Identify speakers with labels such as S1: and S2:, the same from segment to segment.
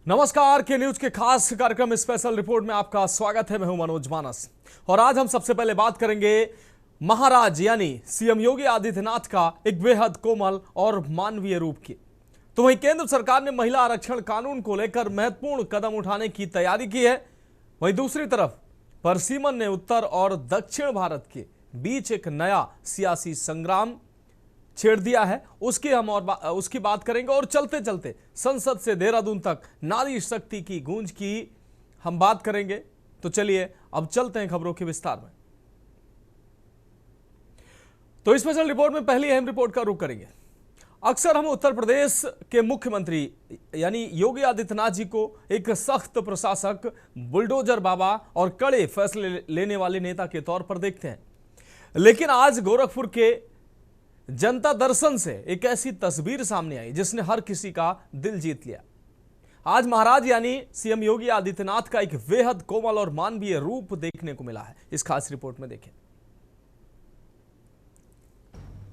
S1: नमस्कार के न्यूज के खास कार्यक्रम स्पेशल रिपोर्ट में आपका स्वागत है। मैं हूं मनोज मानस और आज हम सबसे पहले बात करेंगे महाराज यानी सीएम योगी आदित्यनाथ का एक बेहद कोमल और मानवीय रूप की। तो वहीं केंद्र सरकार ने महिला आरक्षण कानून को लेकर महत्वपूर्ण कदम उठाने की तैयारी की है। वहीं दूसरी तरफ परसीमन ने उत्तर और दक्षिण भारत के बीच एक नया सियासी संग्राम छेड़ दिया है। उसकी बात करेंगे और चलते चलते संसद से देहरादून तक नारी शक्ति की गूंज की हम बात करेंगे। तो चलिए अब चलते हैं खबरों के विस्तार में। तो स्पेशल रिपोर्ट में पहली अहम रिपोर्ट का रुख करेंगे। अक्सर हम उत्तर प्रदेश के मुख्यमंत्री यानी योगी आदित्यनाथ जी को एक सख्त प्रशासक, बुलडोजर बाबा और कड़े फैसले लेने वाले नेता के तौर पर देखते हैं, लेकिन आज गोरखपुर के जनता दर्शन से एक ऐसी तस्वीर सामने आई जिसने हर किसी का दिल जीत लिया। आज महाराज यानी सीएम योगी आदित्यनाथ का एक बेहद कोमल और मानवीय रूप देखने को मिला है। इस खास रिपोर्ट में देखें।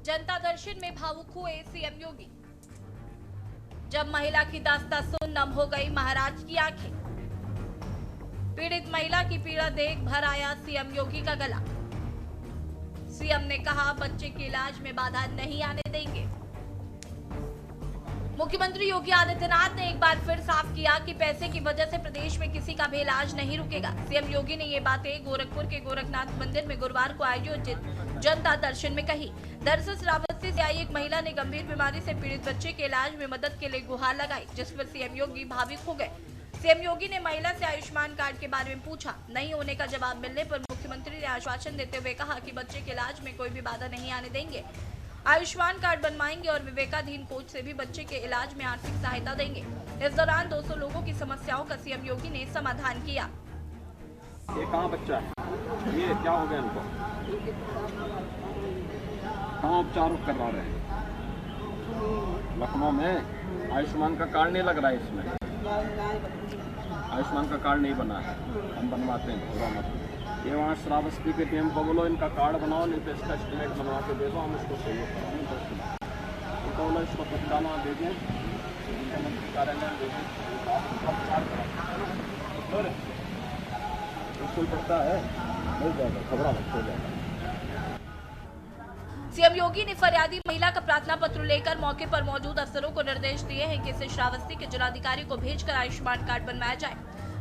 S2: जनता दर्शन में भावुक हुए सीएम योगी। जब महिला की दास्तां सुन नम हो गई महाराज की आंखें। पीड़ित महिला की पीड़ा देख भर आया सीएम योगी का गला। सीएम ने कहा बच्चे के इलाज में बाधा नहीं आने देंगे। मुख्यमंत्री योगी आदित्यनाथ ने एक बार फिर साफ किया कि पैसे की वजह से प्रदेश में किसी का भी इलाज नहीं रुकेगा। सीएम योगी ने ये बातें गोरखपुर के गोरखनाथ मंदिर में गुरुवार को आयोजित जनता दर्शन में कही। दरअसल श्रावस्ती से आई एक महिला ने गंभीर बीमारी से पीड़ित बच्चे के इलाज में मदद के लिए गुहार लगाई, जिस पर सीएम योगी भावुक हो गए। सीएम योगी ने महिला से आयुष्मान कार्ड के बारे में पूछा। नहीं होने का जवाब मिलने पर मुख्यमंत्री ने आश्वासन देते हुए कहा कि बच्चे के इलाज में कोई भी बाधा नहीं आने देंगे। आयुष्मान कार्ड बनवाएंगे और विवेकाधीन कोच से भी बच्चे के इलाज में आर्थिक सहायता देंगे। इस दौरान 200 लोगों की समस्याओं का सीएम योगी ने समाधान किया।
S3: ये कहाँ बच्चा है? ये क्या हो गया इनको? कहाँ उपचार करवा रहे हैं? लखनऊ में आयुष्मान का कार्ड नहीं लग रहा है। इसमें आयुष्मान का कार्ड नहीं बना है, हम बनवाते हैं, पूरा मत। ये वहाँ श्रावस्ती के टीम को बोलो इनका कार्ड बनाओ, नहीं तो इसका एस्टिमेट बनवा के दे दो, हम इसको सहयोग कराएंगे। उनको बोलो इसको पहुँचाना दे दें, मुख्यमंत्री कार्यालय में दे दें। स्कूल पढ़ता है, मिल जाएगा, खबरा मत हो जाएगा।
S2: सीएम योगी ने फरियादी महिला का प्रार्थना पत्र लेकर मौके पर मौजूद अफसरों को निर्देश दिए हैं कि इसे श्रावस्ती के जिलाधिकारी को भेजकर आयुष्मान कार्ड बनवाया जाए।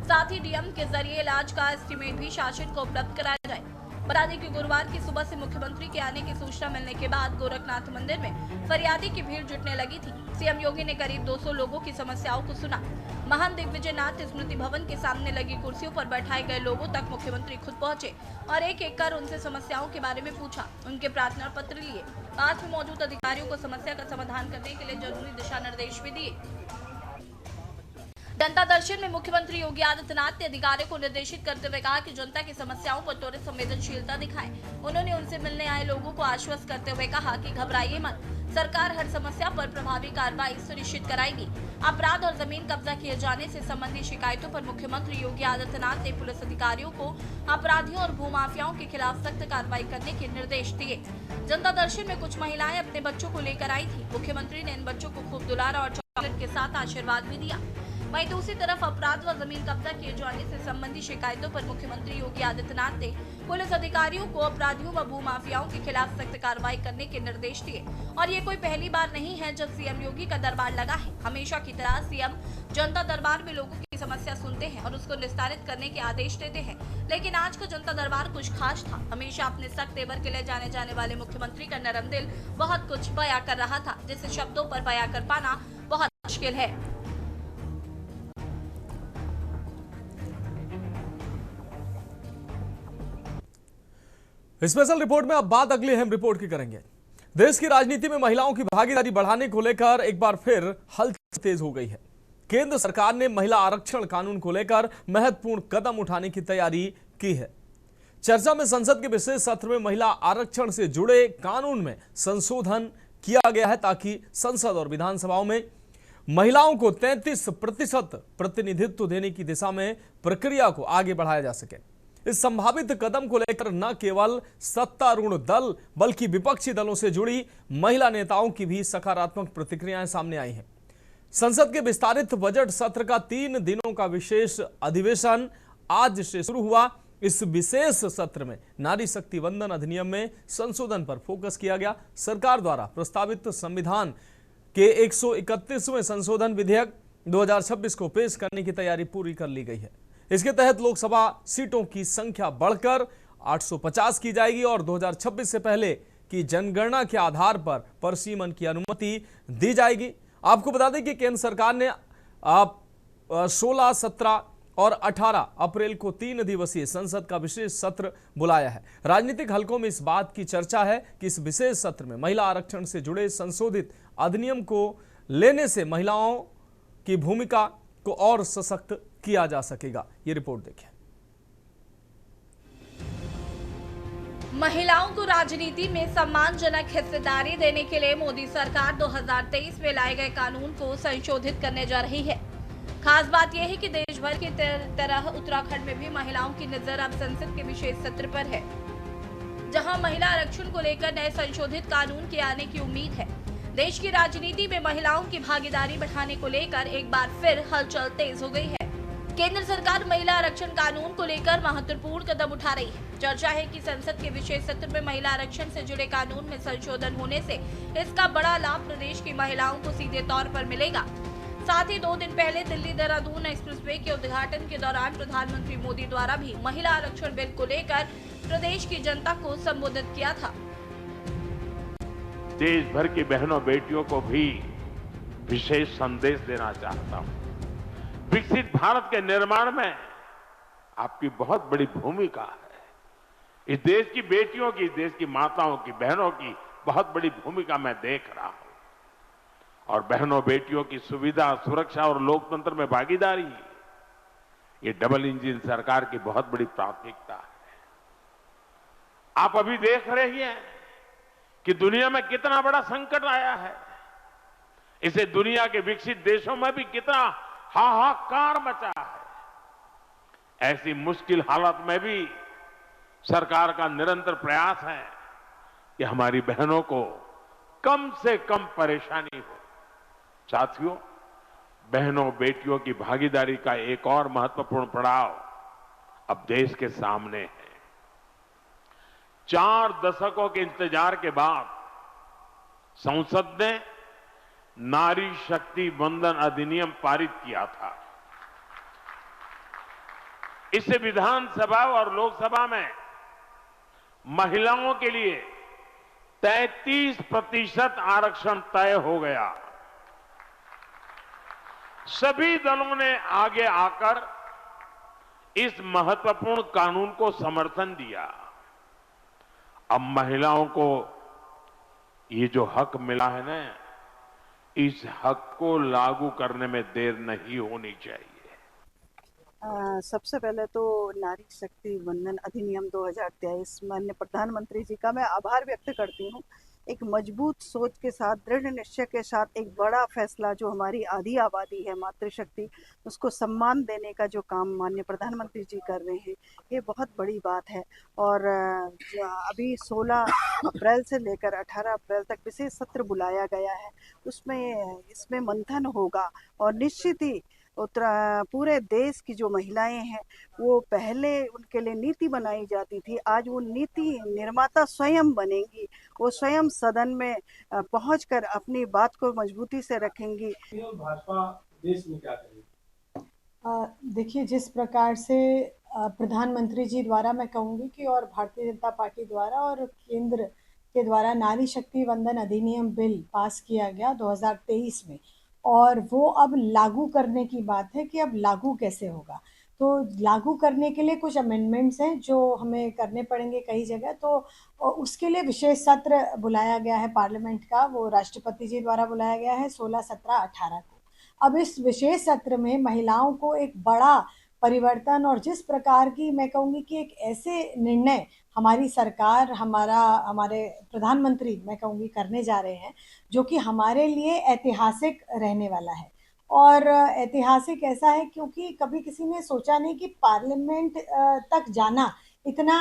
S2: साथ ही डीएम के जरिए इलाज का एस्टीमेट भी शासन को उपलब्ध कराया जाए। बता दें कि गुरुवार की सुबह से मुख्यमंत्री के आने की सूचना मिलने के बाद गोरखनाथ मंदिर में फरियादी की भीड़ जुटने लगी थी। सीएम योगी ने करीब 200 लोगों की समस्याओं को सुना। महान दिग्विजय नाथ स्मृति भवन के सामने लगी कुर्सियों पर बैठाए गए लोगों तक मुख्यमंत्री खुद पहुंचे और एक एक कर उनसे समस्याओं के बारे में पूछा। उनके प्रार्थना पत्र लिए। पास में मौजूद अधिकारियों को समस्या का समाधान करने के लिए जरूरी दिशा निर्देश भी दिए। जनता दर्शन में मुख्यमंत्री योगी आदित्यनाथ ने अधिकारियों को निर्देशित करते हुए कहा कि जनता की समस्याओं पर त्वरित संवेदनशीलता दिखाएं। उन्होंने उनसे मिलने आए लोगों को आश्वस्त करते हुए कहा कि घबराइए मत, सरकार हर समस्या पर प्रभावी कार्रवाई सुनिश्चित कराएगी। अपराध और जमीन कब्जा किए जाने से संबंधित शिकायतों पर मुख्यमंत्री योगी आदित्यनाथ ने पुलिस अधिकारियों को अपराधियों और भूमाफियाओं के खिलाफ सख्त कार्रवाई करने के निर्देश दिए। जनता दर्शन में कुछ महिलाएं अपने बच्चों को लेकर आई थी। मुख्यमंत्री ने इन बच्चों को खूब दुलारा और चॉकलेट के साथ आशीर्वाद भी दिया। वहीं दूसरी तरफ अपराध व जमीन कब्जा किए जाने से संबंधित शिकायतों पर मुख्यमंत्री योगी आदित्यनाथ ने पुलिस अधिकारियों को अपराधियों व भूमाफियाओं के खिलाफ सख्त कार्रवाई करने के निर्देश दिए। और ये कोई पहली बार नहीं है जब सीएम योगी का दरबार लगा है। हमेशा की तरह सीएम जनता दरबार में लोगों की समस्या सुनते हैं और उसको निस्तारित करने के आदेश देते हैं, लेकिन आज का जनता दरबार कुछ खास था। हमेशा अपने सख्त तेवर के लिए जाने जाने वाले मुख्यमंत्री का नरम दिल बहुत कुछ बयां कर रहा था, जिसे शब्दों पर बयां कर पाना बहुत मुश्किल है।
S1: स्पेशल रिपोर्ट में अब बात अगली अहम रिपोर्ट की करेंगे। देश की राजनीति में महिलाओं की भागीदारी बढ़ाने को लेकर एक बार फिर हलचल तेज हो गई है। केंद्र सरकार ने महिला आरक्षण कानून को लेकर महत्वपूर्ण कदम उठाने की तैयारी की है। चर्चा में संसद के विशेष सत्र में महिला आरक्षण से जुड़े कानून में संशोधन किया गया है ताकि संसद और विधानसभाओं में महिलाओं को 33% प्रतिनिधित्व देने की दिशा में प्रक्रिया को आगे बढ़ाया जा सके। इस संभावित कदम को लेकर न केवल सत्तारूढ़ दल बल्कि विपक्षी दलों से जुड़ी महिला नेताओं की भी सकारात्मक प्रतिक्रियाएं सामने आई हैं। संसद के विस्तारित बजट सत्र का 3 दिनों का विशेष अधिवेशन आज से शुरू हुआ। इस विशेष सत्र में नारी शक्ति वंदन अधिनियम में संशोधन पर फोकस किया गया। सरकार द्वारा प्रस्तावित संविधान के 131वें संशोधन विधेयक 2026 को पेश करने की तैयारी पूरी कर ली गई है। इसके तहत लोकसभा सीटों की संख्या बढ़कर 850 की जाएगी और 2026 से पहले की जनगणना के आधार पर परिसीमन की अनुमति दी जाएगी। आपको बता दें कि केंद्र सरकार ने 16, 17 और 18 अप्रैल को 3 दिवसीय संसद का विशेष सत्र बुलाया है। राजनीतिक हलकों में इस बात की चर्चा है कि इस विशेष सत्र में महिला आरक्षण से जुड़े संशोधित अधिनियम को लेने से महिलाओं की भूमिका को और सशक्त किया जा सकेगा। ये रिपोर्ट देखें।
S2: महिलाओं को राजनीति में सम्मानजनक हिस्सेदारी देने के लिए मोदी सरकार 2023 में लाए गए कानून को संशोधित करने जा रही है। खास बात यह है कि देश भर की तरह उत्तराखंड में भी महिलाओं की नजर अब संसद के विशेष सत्र पर है, जहां महिला आरक्षण को लेकर नए संशोधित कानून के आने की उम्मीद है। देश की राजनीति में महिलाओं की भागीदारी बढ़ाने को लेकर एक बार फिर हलचल तेज हो गई है। केंद्र सरकार महिला आरक्षण कानून को लेकर महत्वपूर्ण कदम उठा रही है। चर्चा है कि संसद के विशेष सत्र में महिला आरक्षण से जुड़े कानून में संशोधन होने से इसका बड़ा लाभ प्रदेश की महिलाओं को सीधे तौर पर मिलेगा। साथ ही 2 दिन पहले दिल्ली देहरादून एक्सप्रेसवे के उद्घाटन के दौरान प्रधानमंत्री मोदी द्वारा भी महिला आरक्षण बिल को लेकर प्रदेश की जनता को संबोधित किया था।
S4: देश भर की बहनों बेटियों को भी विशेष संदेश देना चाहता हूं। विकसित भारत के निर्माण में आपकी बहुत बड़ी भूमिका है। इस देश की बेटियों की, देश की माताओं की, बहनों की बहुत बड़ी भूमिका मैं देख रहा हूं। और बहनों बेटियों की सुविधा, सुरक्षा और लोकतंत्र में भागीदारी, ये डबल इंजन सरकार की बहुत बड़ी प्राथमिकता है। आप अभी देख रहे हैं कि दुनिया में कितना बड़ा संकट आया है। इसे दुनिया के विकसित देशों में भी कितना हाहाकार मचा है। ऐसी मुश्किल हालत में भी सरकार का निरंतर प्रयास है कि हमारी बहनों को कम से कम परेशानी हो। साथियों, बहनों बेटियों की भागीदारी का एक और महत्वपूर्ण पड़ाव अब देश के सामने है। 4 दशकों के इंतजार के बाद संसद ने नारी शक्ति वंदन अधिनियम पारित किया था। इससे विधानसभा और लोकसभा में महिलाओं के लिए 33% आरक्षण तय हो गया। सभी दलों ने आगे आकर इस महत्वपूर्ण कानून को समर्थन दिया। अब महिलाओं को ये जो हक मिला है ना, इस हक को लागू करने में देर नहीं होनी चाहिए।
S5: सबसे पहले तो नारी शक्ति वंदन अधिनियम 2023 माननीय प्रधानमंत्री जी का मैं आभार व्यक्त करती हूँ। एक मजबूत सोच के साथ, दृढ़ निश्चय के साथ एक बड़ा फैसला, जो हमारी आधी आबादी है मातृशक्ति, उसको सम्मान देने का जो काम माननीय प्रधानमंत्री जी कर रहे हैं, ये बहुत बड़ी बात है। और अभी 16 अप्रैल से लेकर 18 अप्रैल तक विशेष सत्र बुलाया गया है। इसमें मंथन होगा और निश्चित ही पूरे देश की जो महिलाएं हैं, वो पहले उनके लिए नीति बनाई जाती थी, आज वो नीति निर्माता स्वयं बनेंगी। वो स्वयं सदन में पहुंचकर अपनी बात को मजबूती से रखेंगी।
S6: भाजपा देश में क्या करेगी?
S7: देखिए, जिस प्रकार से प्रधानमंत्री जी द्वारा, मैं कहूँगी कि और भारतीय जनता पार्टी द्वारा और केंद्र के द्वारा नारी शक्ति वंदन अधिनियम बिल पास किया गया 2023 में, और वो अब लागू करने की बात है कि अब लागू कैसे होगा। तो लागू करने के लिए कुछ अमेंडमेंट्स हैं जो हमें करने पड़ेंगे कई जगह। तो उसके लिए विशेष सत्र बुलाया गया है पार्लियामेंट का, वो राष्ट्रपति जी द्वारा बुलाया गया है 16, 17, 18 को। अब इस विशेष सत्र में महिलाओं को एक बड़ा परिवर्तन, और जिस प्रकार की, मैं कहूँगी कि एक ऐसे निर्णय हमारी सरकार, हमारे प्रधानमंत्री, मैं कहूँगी, करने जा रहे हैं जो कि हमारे लिए ऐतिहासिक रहने वाला है। और ऐतिहासिक ऐसा है क्योंकि कभी किसी ने सोचा नहीं कि पार्लियामेंट तक जाना इतना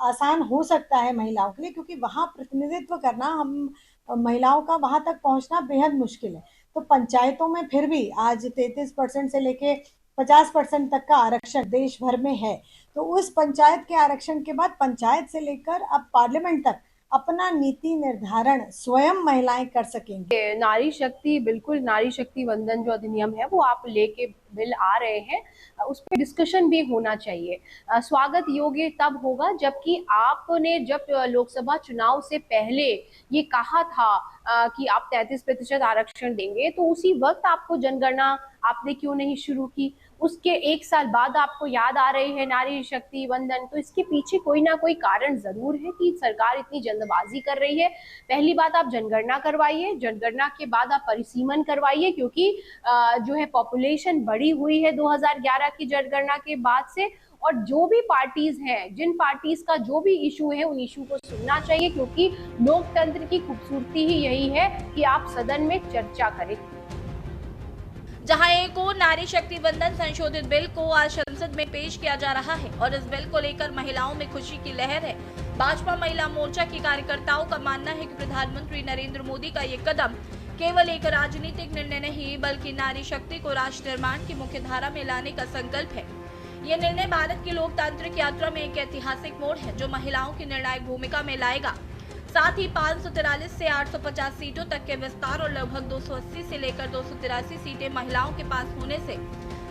S7: आसान हो सकता है महिलाओं के लिए, क्योंकि वहाँ प्रतिनिधित्व करना, हम महिलाओं का वहाँ तक पहुँचना बेहद मुश्किल है। तो पंचायतों में फिर भी आज 33% से लेके 50% तक का आरक्षण देश भर में है। तो उस पंचायत के आरक्षण के बाद पंचायत से लेकर अब पार्लियामेंट तक अपना नीति निर्धारण स्वयं महिलाएं कर सकेंगी।
S8: नारी शक्ति, बिल्कुल नारी शक्ति वंदन जो अधिनियम है वो आप लेके बिल आ रहे हैं, उस पर डिस्कशन भी होना चाहिए। स्वागत योग्य तब होगा जबकि आपने जब लोकसभा चुनाव से पहले ये कहा था कि आप 33% आरक्षण देंगे, तो उसी वक्त आपको जनगणना आपने क्यों नहीं शुरू की? उसके एक साल बाद आपको याद आ रही है नारी शक्ति वंदन। तो इसके पीछे कोई ना कोई कारण जरूर है कि सरकार इतनी जल्दबाजी कर रही है। पहली बात, आप जनगणना करवाइए, जनगणना के बाद आप परिसीमन करवाइए, क्योंकि जो है पॉपुलेशन बढ़ी हुई है 2011 की जनगणना के बाद से। और जो भी पार्टीज हैं, जिन पार्टीज का जो भी इशू है, उन इशू को सुनना चाहिए, क्योंकि लोकतंत्र की खूबसूरती ही यही है कि आप सदन में चर्चा करें।
S2: जहां एक और नारी शक्ति वंदन संशोधित बिल को आज संसद में पेश किया जा रहा है और इस बिल को लेकर महिलाओं में खुशी की लहर है। भाजपा महिला मोर्चा की कार्यकर्ताओं का मानना है कि प्रधानमंत्री नरेंद्र मोदी का ये कदम केवल एक राजनीतिक निर्णय नहीं, बल्कि नारी शक्ति को राष्ट्र निर्माण की मुख्य धारा में लाने का संकल्प है। ये निर्णय भारत की लोकतांत्रिक यात्रा में एक ऐतिहासिक मोड़ है, जो महिलाओं की निर्णायक भूमिका में लाएगा। साथ ही 543 से 850 सीटों तक के विस्तार और लगभग 280 से लेकर 283 सीटें महिलाओं के पास होने से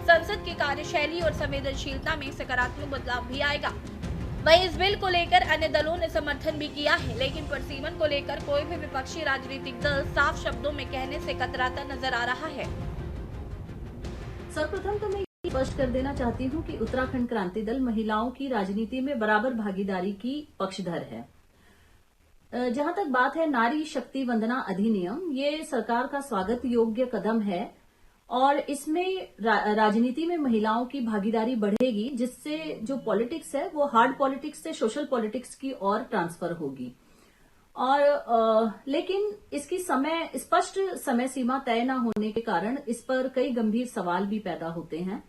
S2: संसद की कार्यशैली और संवेदनशीलता में सकारात्मक बदलाव भी आएगा। वहीं इस बिल को लेकर अन्य दलों ने समर्थन भी किया है, लेकिन परिसीमन को लेकर कोई भी विपक्षी राजनीतिक दल साफ शब्दों में कहने से कतराता नजर आ रहा है।
S9: सर्वप्रथम तो मैं स्पष्ट कर देना चाहती हूँ कि उत्तराखंड क्रांति दल महिलाओं की राजनीति में बराबर भागीदारी की पक्षधर है। जहां तक बात है नारी शक्ति वंदना अधिनियम, ये सरकार का स्वागत योग्य कदम है और इसमें राजनीति में महिलाओं की भागीदारी बढ़ेगी, जिससे जो पॉलिटिक्स है वो हार्ड पॉलिटिक्स से सोशल पॉलिटिक्स की ओर ट्रांसफर होगी। और लेकिन इसकी स्पष्ट समय सीमा तय न होने के कारण इस पर कई गंभीर सवाल भी पैदा होते हैं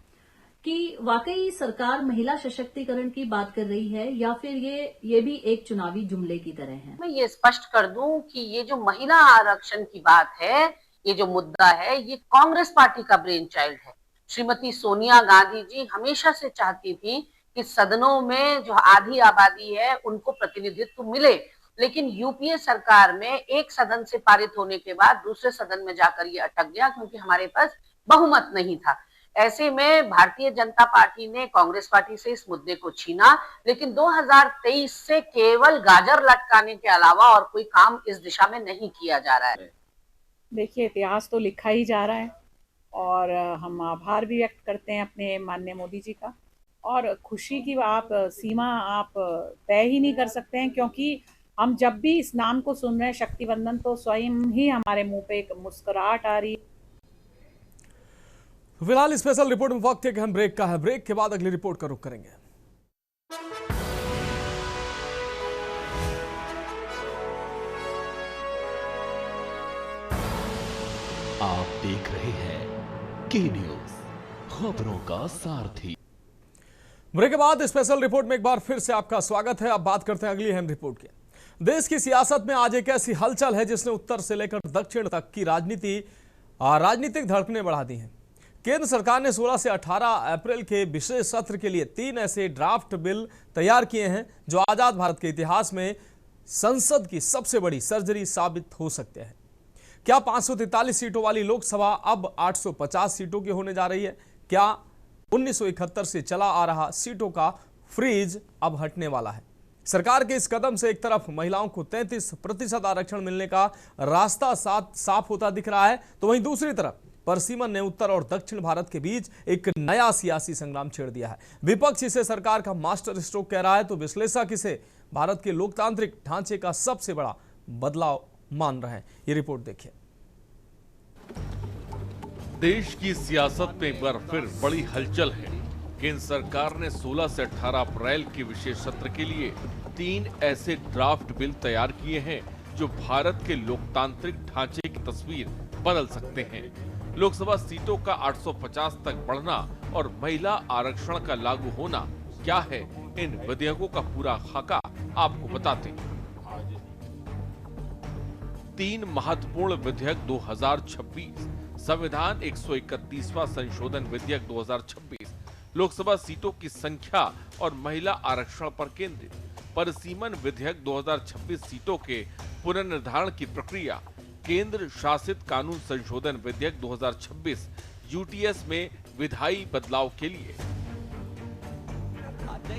S9: कि वाकई सरकार महिला सशक्तिकरण की बात कर रही है या फिर ये भी एक चुनावी जुमले की तरह है।
S10: मैं ये स्पष्ट कर दूं कि ये जो महिला आरक्षण की बात है, ये जो मुद्दा है, ये कांग्रेस पार्टी का ब्रेन चाइल्ड है। श्रीमती सोनिया गांधी जी हमेशा से चाहती थी कि सदनों में जो आधी आबादी है उनको प्रतिनिधित्व मिले, लेकिन यूपीए सरकार में एक सदन से पारित होने के बाद दूसरे सदन में जाकर ये अटक गया, क्योंकि हमारे पास बहुमत नहीं था। ऐसे में भारतीय जनता पार्टी ने कांग्रेस पार्टी से इस मुद्दे को छीना, लेकिन 2023 से केवल गाजर लटकाने के अलावा और कोई काम इस दिशा में नहीं किया जा रहा है।
S11: देखिए, इतिहास तो लिखा ही जा रहा है और हम आभार भी व्यक्त करते हैं अपने माननीय मोदी जी का। और खुशी की सीमा आप तय ही नहीं कर सकते हैं, क्योंकि हम जब भी इस नाम को सुन रहे हैं शक्तिवंदन, तो स्वयं ही हमारे मुंह पे एक मुस्कुराहट आ रही है।
S1: फिलहाल स्पेशल रिपोर्ट में वक्त है कि हम ब्रेक का है। ब्रेक के बाद अगली रिपोर्ट का रुख करेंगे।
S12: आप देख रहे हैं के न्यूज, खबरों का सारथी।
S1: ब्रेक के बाद स्पेशल रिपोर्ट में एक बार फिर से आपका स्वागत है। अब बात करते हैं अगली अहम रिपोर्ट की। देश की सियासत में आज एक ऐसी हलचल है जिसने उत्तर से लेकर दक्षिण तक की राजनीतिक धड़कनें बढ़ा दी हैं। केंद्र सरकार ने 16 से 18 अप्रैल के विशेष सत्र के लिए 3 ऐसे ड्राफ्ट बिल तैयार किए हैं जो आजाद भारत के इतिहास में संसद की सबसे बड़ी सर्जरी साबित हो सकते हैं। क्या 543 सीटों वाली लोकसभा अब 850 सीटों की होने जा रही है? क्या 1971 से चला आ रहा सीटों का फ्रीज अब हटने वाला है? सरकार के इस कदम से एक तरफ महिलाओं को 33% आरक्षण मिलने का रास्ता साफ होता दिख रहा है, तो वहीं दूसरी तरफ परसीमन ने उत्तर और दक्षिण भारत के बीच एक नया सियासी संग्राम छेड़ दिया है। विपक्ष इसे सरकार का मास्टर स्ट्रोक कह रहा है, तो विश्लेषक इसे भारत के लोकतांत्रिक ढांचे का सबसे बड़ा बदलाव मान रहे हैं। ये रिपोर्ट देखिए।
S13: देश की सियासत में एक बार फिर बड़ी हलचल है। केंद्र सरकार ने 16 से 18 अप्रैल के विशेष सत्र के लिए 3 ऐसे ड्राफ्ट बिल तैयार किए हैं जो भारत के लोकतांत्रिक ढांचे की तस्वीर बदल सकते हैं। लोकसभा सीटों का 850 तक बढ़ना और महिला आरक्षण का लागू होना क्या है, इन विधेयकों का पूरा खाका आपको बताते हैं। 3 महत्वपूर्ण विधेयक 2026 संविधान 131वां संशोधन विधेयक 2026 लोकसभा सीटों की संख्या और महिला आरक्षण पर केंद्रित, परिसीमन विधेयक 2026 सीटों के पुनर्निर्धारण की प्रक्रिया, केंद्र शासित कानून संशोधन विधेयक 2026 यूटीएस में विधायी बदलाव के लिए।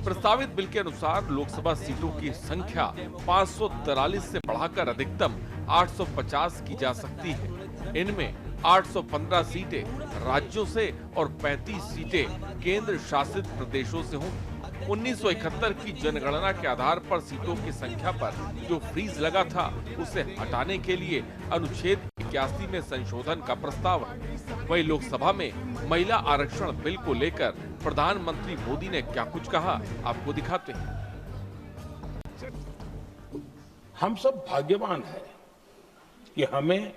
S13: प्रस्तावित बिल के अनुसार लोकसभा सीटों की संख्या 543 से बढ़ाकर अधिकतम 850 की जा सकती है। इनमें 815 सीटें राज्यों से और 35 सीटें केंद्र शासित प्रदेशों से होंगी। 1971 की जनगणना के आधार पर सीटों की संख्या पर जो फ्रीज लगा था, उसे हटाने के लिए अनुच्छेद 81 में संशोधन का प्रस्ताव है। वहीं लोकसभा में महिला आरक्षण बिल को लेकर प्रधानमंत्री मोदी ने क्या कुछ कहा, आपको दिखाते हैं।
S14: हम सब भाग्यवान हैं कि हमें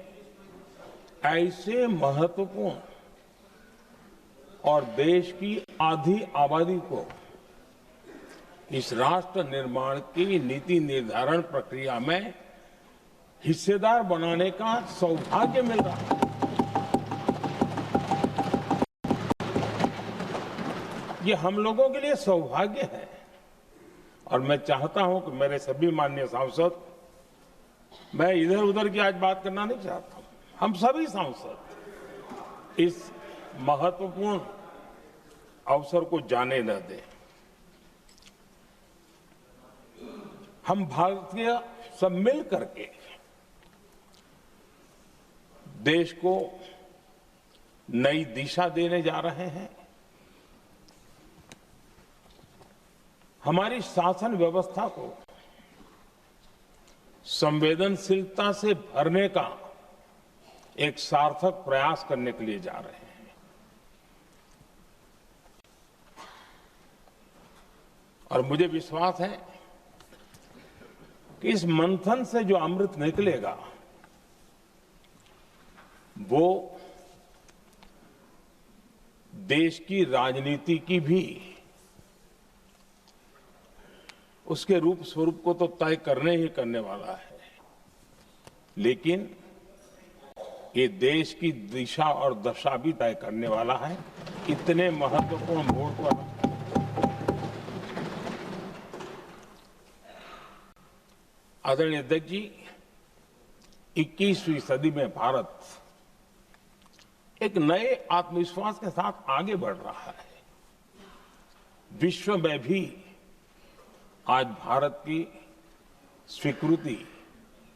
S14: ऐसे महत्वपूर्ण और देश की आधी आबादी को इस राष्ट्र निर्माण की नीति निर्धारण प्रक्रिया में हिस्सेदार बनाने का सौभाग्य मिल रहा है। ये हम लोगों के लिए सौभाग्य है और मैं चाहता हूं कि मेरे सभी माननीय सांसद, मैं इधर उधर की आज बात करना नहीं चाहता हूं, हम सभी सांसद इस महत्वपूर्ण अवसर को जाने न दें। हम भारतीय सब मिल करके देश को नई दिशा देने जा रहे हैं। हमारी शासन व्यवस्था को संवेदनशीलता से भरने का एक सार्थक प्रयास करने के लिए जा रहे हैं। और मुझे विश्वास है कि इस मंथन से जो अमृत निकलेगा वो देश की राजनीति की भी उसके रूप स्वरूप को तो तय करने ही करने वाला है, लेकिन ये देश की दिशा और दशा भी तय करने वाला है। इतने महत्वपूर्ण मोड़ पर आदरणीय अध्यक्ष जी, 21वीं सदी में भारत एक नए आत्मविश्वास के साथ आगे बढ़ रहा है। विश्व में भी आज भारत की स्वीकृति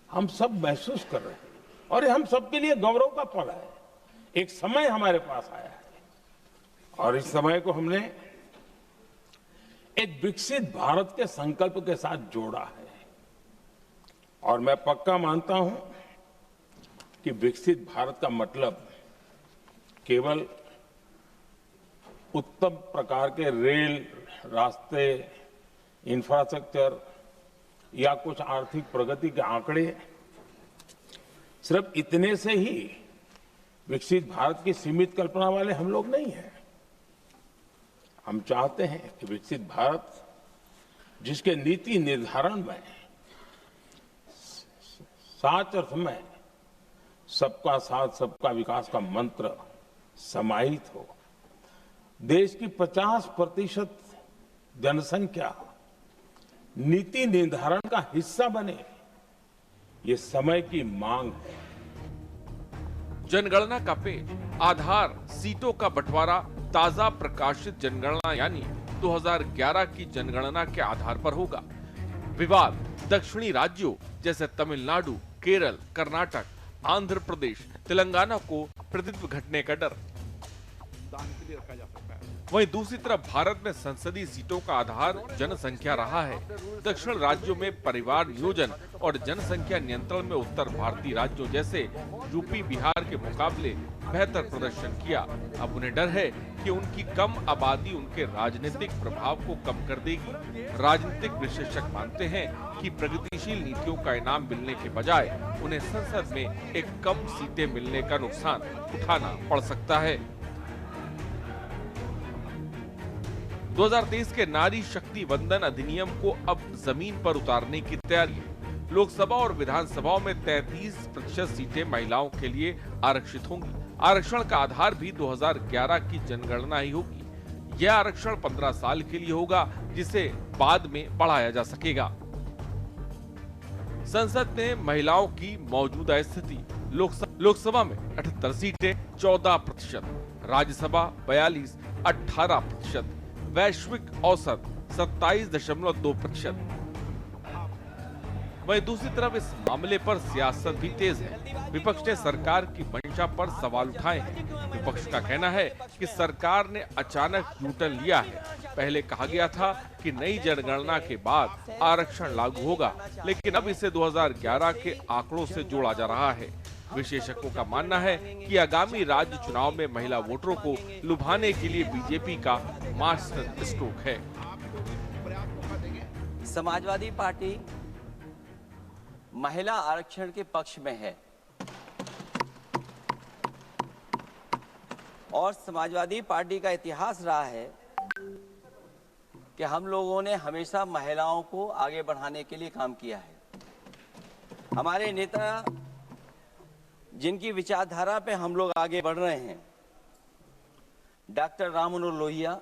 S14: हम सब महसूस कर रहे हैं और ये हम सबके लिए गौरव का पल है। एक समय हमारे पास आया है और इस समय को हमने एक विकसित भारत के संकल्प के साथ जोड़ा है। और मैं पक्का मानता हूं कि विकसित भारत का मतलब केवल उत्तम प्रकार के रेल, रास्ते, इंफ्रास्ट्रक्चर या कुछ आर्थिक प्रगति के आंकड़े, सिर्फ इतने से ही विकसित भारत की सीमित कल्पना वाले हम लोग नहीं हैं। हम चाहते हैं कि विकसित भारत जिसके नीति निर्धारण में साच अर्थ में सबका साथ सबका विकास का मंत्र समाहित हो, देश की 50% जनसंख्या नीति निर्धारण का हिस्सा बने, ये समय की मांग है।
S13: जनगणना का पेज, आधार, सीटों का बंटवारा ताजा प्रकाशित जनगणना यानी 2011 की जनगणना के आधार पर होगा। विवाद दक्षिणी राज्यों जैसे तमिलनाडु, केरल, कर्नाटक, आंध्र प्रदेश, तेलंगाना को प्रतिनिधित्व घटने का डर। दान के लिए रखा जा सकता है। वहीं दूसरी तरफ भारत में संसदीय सीटों का आधार जनसंख्या रहा है। दक्षिण राज्यों में परिवार नियोजन और जनसंख्या नियंत्रण में उत्तर भारतीय राज्यों जैसे यूपी, बिहार के मुकाबले बेहतर प्रदर्शन किया। अब उन्हें डर है कि उनकी कम आबादी उनके राजनीतिक प्रभाव को कम कर देगी। राजनीतिक विशेषज्ञ मानते हैं कि प्रगतिशील नीतियों का इनाम मिलने के बजाय उन्हें संसद में एक कम सीटें मिलने का नुकसान उठाना पड़ सकता है। 2023 के नारी शक्ति वंदन अधिनियम को अब जमीन पर उतारने की तैयारी है। लोकसभा और विधानसभाओं में 33% सीटें महिलाओं के लिए आरक्षित होंगी। आरक्षण का आधार भी 2011 की जनगणना ही होगी। यह आरक्षण 15 साल के लिए होगा, जिसे बाद में बढ़ाया जा सकेगा। संसद में महिलाओं की मौजूदा स्थिति: लोकसभा में 78 सीटें 14%, राज्यसभा 42 18%, वैश्विक औसत 27.2%। वहीं दूसरी तरफ इस मामले पर सियासत भी तेज है। विपक्ष ने सरकार की मंशा पर सवाल उठाए हैं। विपक्ष का कहना है कि सरकार ने अचानक यूटर्न लिया है। पहले कहा गया था कि नई जनगणना के बाद आरक्षण लागू होगा, लेकिन अब इसे 2011 के आंकड़ों से जोड़ा जा रहा है। विशेषज्ञों का मानना है कि आगामी राज्य चुनाव में महिला वोटरों को लुभाने के लिए बीजेपी का मास्टर स्ट्रोक है।
S15: समाजवादी पार्टी महिला आरक्षण के पक्ष में है और समाजवादी पार्टी का इतिहास रहा है कि हम लोगों ने हमेशा महिलाओं को आगे बढ़ाने के लिए काम किया है। हमारे नेता जिनकी विचारधारा पे हम लोग आगे बढ़ रहे हैं, डॉक्टर राम मनोहर लोहिया,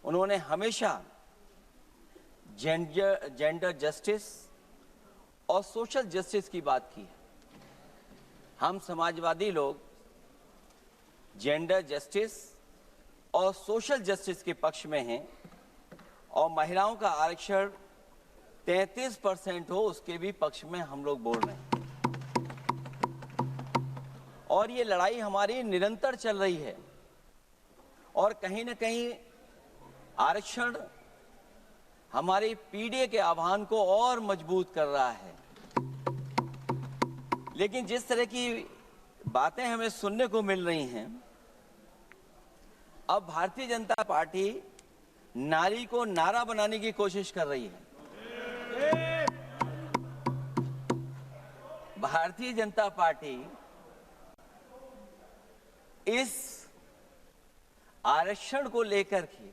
S15: उन्होंने हमेशा जेंडर जस्टिस और सोशल जस्टिस की बात की है। हम समाजवादी लोग जेंडर जस्टिस और सोशल जस्टिस के पक्ष में हैं और महिलाओं का आरक्षण 33% हो उसके भी पक्ष में हम लोग बोल रहे हैं। और ये लड़ाई हमारी निरंतर चल रही है और कहीं न कहीं आरक्षण हमारी पीढ़ी के आह्वान को और मजबूत कर रहा है। लेकिन जिस तरह की बातें हमें सुनने को मिल रही हैं, अब भारतीय जनता पार्टी नारी को नारा बनाने की कोशिश कर रही है। भारतीय जनता पार्टी इस आरक्षण को लेकर के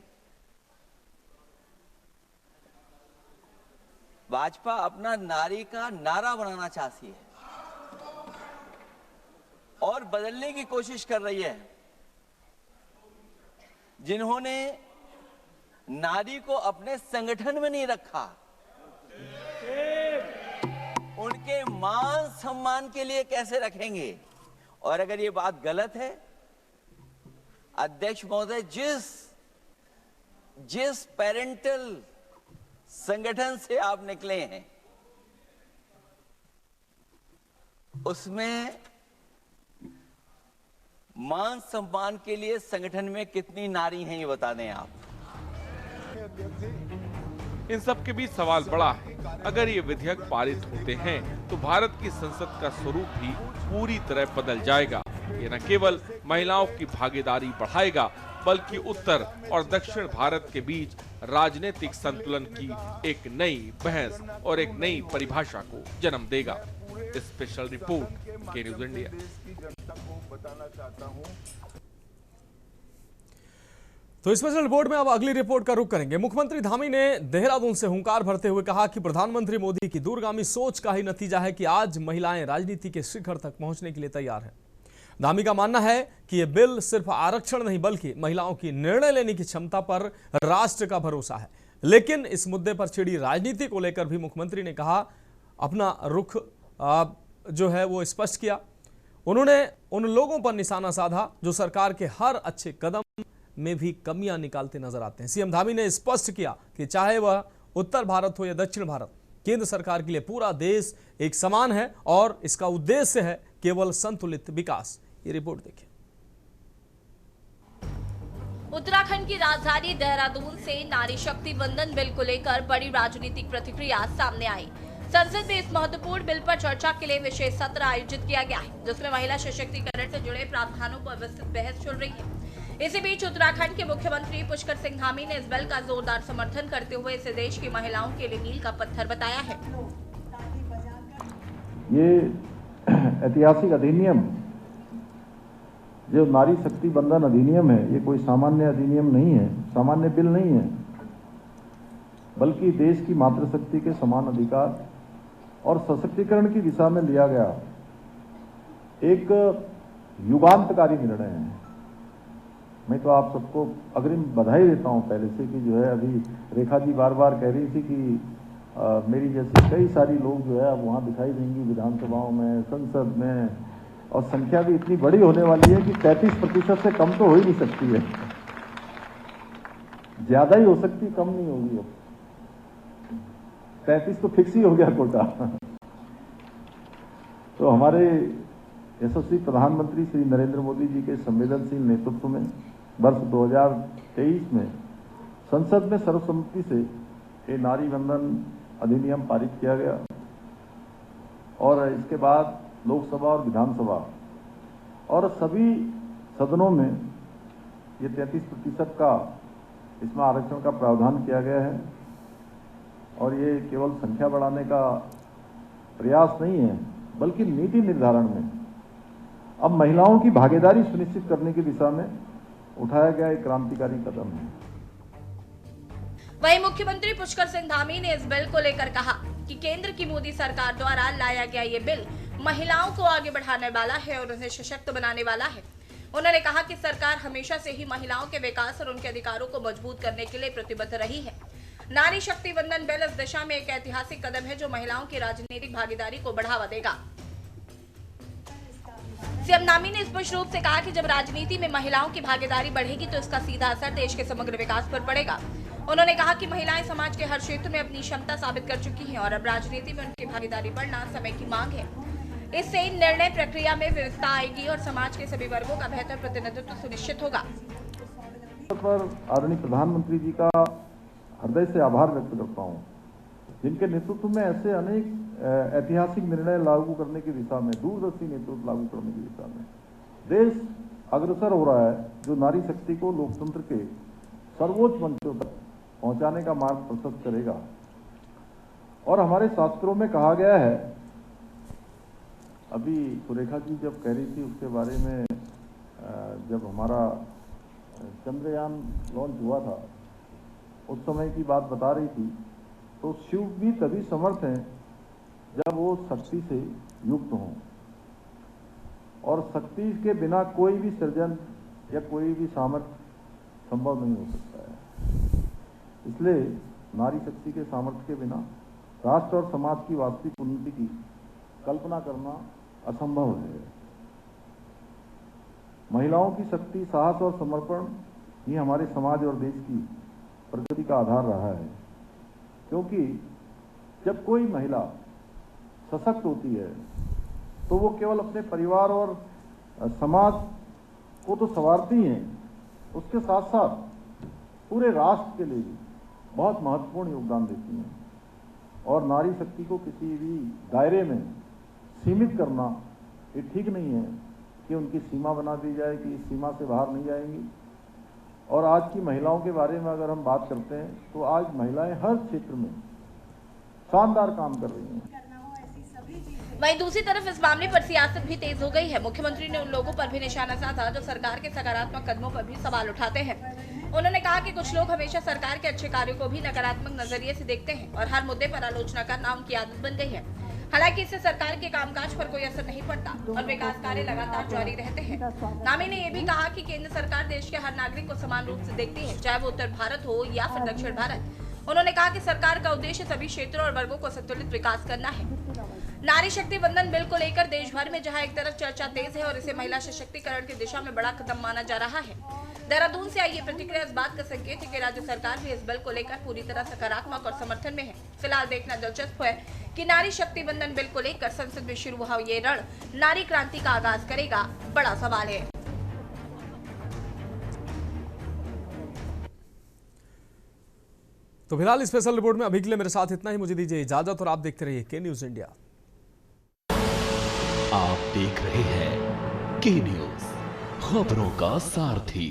S15: भाजपा अपना नारी का नारा बनाना चाहती है और बदलने की कोशिश कर रही है। जिन्होंने नारी को अपने संगठन में नहीं रखा, उनके मान सम्मान के लिए कैसे रखेंगे? और अगर ये बात गलत है, अध्यक्ष महोदय, जिस पेरेंटल संगठन से आप निकले हैं उसमें मान सम्मान के लिए संगठन में कितनी नारी हैं ये बता दें आप।
S13: इन सब के बीच सवाल बड़ा है, अगर ये विधेयक पारित होते हैं तो भारत की संसद का स्वरूप भी पूरी तरह बदल जाएगा। ये न केवल महिलाओं की भागीदारी बढ़ाएगा, बल्कि उत्तर और दक्षिण भारत के बीच राजनीतिक संतुलन की एक नई बहस और एक नई परिभाषा को जन्म देगा। स्पेशल रिपोर्ट के न्यूज़ इंडिया।
S1: तो स्पेशल रिपोर्ट में अब अगली रिपोर्ट का रुख करेंगे। मुख्यमंत्री धामी ने देहरादून से हुंकार भरते हुए कहा कि प्रधानमंत्री मोदी की दूरगामी सोच का ही नतीजा है कि आज महिलाएं राजनीति के शिखर तक पहुंचने के लिए तैयार हैं। धामी का मानना है कि यह बिल सिर्फ आरक्षण नहीं बल्कि महिलाओं की निर्णय लेने की क्षमता पर राष्ट्र का भरोसा है। लेकिन इस मुद्दे पर छिड़ी राजनीति को लेकर भी मुख्यमंत्री ने कहा अपना रुख जो है वो स्पष्ट किया। उन्होंने उन लोगों पर निशाना साधा जो सरकार के हर अच्छे कदम में भी कमियां निकालते नजर आते हैं। सीएम धामी ने स्पष्ट किया कि चाहे वह उत्तर भारत हो या दक्षिण भारत, केंद्र सरकार के लिए पूरा देश एक समान है और इसका उद्देश्य है केवल संतुलित विकास। ये रिपोर्ट देखिए।
S2: उत्तराखंड की राजधानी देहरादून से नारी शक्ति वंदन बिल को लेकर बड़ी राजनीतिक प्रतिक्रिया सामने आई। संसद में इस महत्वपूर्ण बिल पर चर्चा के लिए विशेष सत्र आयोजित किया गया है, जिसमें महिला सशक्तिकरण से जुड़े प्रावधानों पर विस्तृत बहस चल रही है। इसी बीच उत्तराखंड के मुख्यमंत्री पुष्कर सिंह धामी ने इस बिल का जोरदार समर्थन करते हुए इसे देश की महिलाओं के लिए मील का पत्थर बताया है।
S16: ये ऐतिहासिक अधिनियम जो नारी शक्ति बंधन अधिनियम है, ये कोई सामान्य अधिनियम नहीं है, सामान्य बिल नहीं है, बल्कि देश की मातृशक्ति के समान अधिकार और सशक्तिकरण की दिशा में लिया गया एक युगांतकारी निर्णय है। मैं तो आप सबको अग्रिम बधाई देता हूं पहले से कि जो है अभी रेखा जी बार बार कह रही थी कि मेरी जैसे कई सारी लोग जो है अब वहाँ दिखाई देंगी विधानसभाओं में, संसद में, और संख्या भी इतनी बड़ी होने वाली है कि 33% से कम तो हो ही नहीं सकती है, ज्यादा ही हो सकती, कम नहीं होगी। अब 33 तो फिक्स ही हो गया कोटा। तो हमारे यशस्वी प्रधानमंत्री श्री नरेंद्र मोदी जी के संवेदनशील नेतृत्व में वर्ष 2023 में संसद में सर्वसम्मति से ये नारी वंदन अधिनियम पारित किया गया और इसके बाद लोकसभा और विधानसभा और सभी सदनों में ये 33% का इसमें आरक्षण का प्रावधान किया गया है। और ये केवल संख्या बढ़ाने का प्रयास नहीं है बल्कि नीति निर्धारण में अब महिलाओं की भागीदारी सुनिश्चित करने की दिशा में उठाया गया एक क्रांतिकारी कदम है।
S2: वहीं मुख्यमंत्री पुष्कर सिंह धामी ने इस बिल को लेकर कहा कि केंद्र की मोदी सरकार द्वारा लाया गया ये बिल महिलाओं को आगे बढ़ाने वाला है और उन्हें सशक्त बनाने वाला है। उन्होंने कहा कि सरकार हमेशा से ही महिलाओं के विकास और उनके अधिकारों को मजबूत करने के लिए प्रतिबद्ध रही है। नारी शक्ति वंदन बिल इस दिशा में एक ऐतिहासिक कदम है जो महिलाओं की राजनीतिक भागीदारी को बढ़ावा देगा। सीएम धामी ने स्पष्ट रूप से कहा कि जब राजनीति में महिलाओं की भागीदारी बढ़ेगी तो इसका सीधा असर देश के समग्र विकास पर पड़ेगा। उन्होंने कहा कि महिलाएं समाज के हर क्षेत्र में अपनी क्षमता साबित कर चुकी हैं और अब राजनीति में उनकी भागीदारी बढ़ना समय की मांग है। इससे निर्णय प्रक्रिया में विविधता आएगी और समाज के सभी वर्गों का बेहतर प्रतिनिधित्व सुनिश्चित होगा।
S16: पर आदरणीय प्रधानमंत्री जी का हृदय से आभार व्यक्त करता हूं, जिनके नेतृत्व में ऐसे अनेक ऐतिहासिक निर्णय लागू करने की दिशा में, दूरदर्शी नेतृत्व लागू करने की दिशा में देश अग्रसर हो रहा है, जो नारी शक्ति को लोकतंत्र के सर्वोच्च मंचों तक पहुंचाने का मार्ग प्रशस्त करेगा। और हमारे शास्त्रों में कहा गया है, अभी सुरेखा जी जब कह रही थी उसके बारे में, जब हमारा चंद्रयान लॉन्च हुआ था उस समय की बात बता रही थी, तो शिव भी तभी समर्थ हैं जब वो शक्ति से युक्त हों, और शक्ति के बिना कोई भी सृजन या कोई भी सामर्थ्य संभव नहीं हो सकता है। इसलिए नारी शक्ति के सामर्थ्य के बिना राष्ट्र और समाज की वास्तविक उन्नति की कल्पना करना असंभव है। महिलाओं की शक्ति, साहस और समर्पण ही हमारे समाज और देश की प्रगति का आधार रहा है, क्योंकि जब कोई महिला सशक्त होती है तो वो केवल अपने परिवार और समाज को तो संवारती हैं, उसके साथ साथ पूरे राष्ट्र के लिए भी बहुत महत्वपूर्ण योगदान देती हैं। और नारी शक्ति को किसी भी दायरे में सीमित करना ये ठीक नहीं है कि उनकी सीमा बना दी जाए कि इस सीमा से बाहर नहीं जाएंगी। और आज की महिलाओं के बारे में अगर हम बात करते हैं तो आज महिलाएं हर क्षेत्र में शानदार काम कर रही हैं।
S2: वहीं दूसरी तरफ इस मामले पर सियासत भी तेज हो गई है। मुख्यमंत्री ने उन लोगों पर भी निशाना साधा जो सरकार के सकारात्मक कदमों पर भी सवाल उठाते हैं। उन्होंने कहा कि कुछ लोग हमेशा सरकार के अच्छे कार्यों को भी नकारात्मक नजरिए से देखते हैं और हर मुद्दे पर आलोचना करना उनकी आदत बन गई है। हालांकि इससे सरकार के कामकाज पर कोई असर नहीं पड़ता और विकास कार्य लगातार जारी रहते हैं। धामी ने यह भी कहा कि केंद्र सरकार देश के हर नागरिक को समान रूप से देखती है, चाहे वो उत्तर भारत हो या फिर दक्षिण भारत। उन्होंने कहा कि सरकार का उद्देश्य सभी क्षेत्रों और वर्गों को संतुलित विकास करना है। नारी शक्ति वंदन बिल को लेकर देश भर में जहां एक तरफ चर्चा तेज है और इसे महिला सशक्तिकरण की दिशा में बड़ा कदम माना जा रहा है, देहरादून से आई ये प्रतिक्रिया इस बात का संकेत है कि राज्य सरकार भी इस बिल को लेकर पूरी तरह सकारात्मक और समर्थन में है। फिलहाल देखना दिलचस्प है कि नारी शक्ति वंदन बिल को लेकर संसद में शुरू हुआ ये रण नारी क्रांति का आगाज करेगा, बड़ा सवाल है।
S1: तो फिलहाल स्पेशल रिपोर्ट में अभी के लिए मेरे साथ इतना ही। मुझे दीजिए इजाजत और आप देखते रहिए के न्यूज इंडिया।
S12: आप देख रहे हैं के न्यूज, खबरों का सारथी।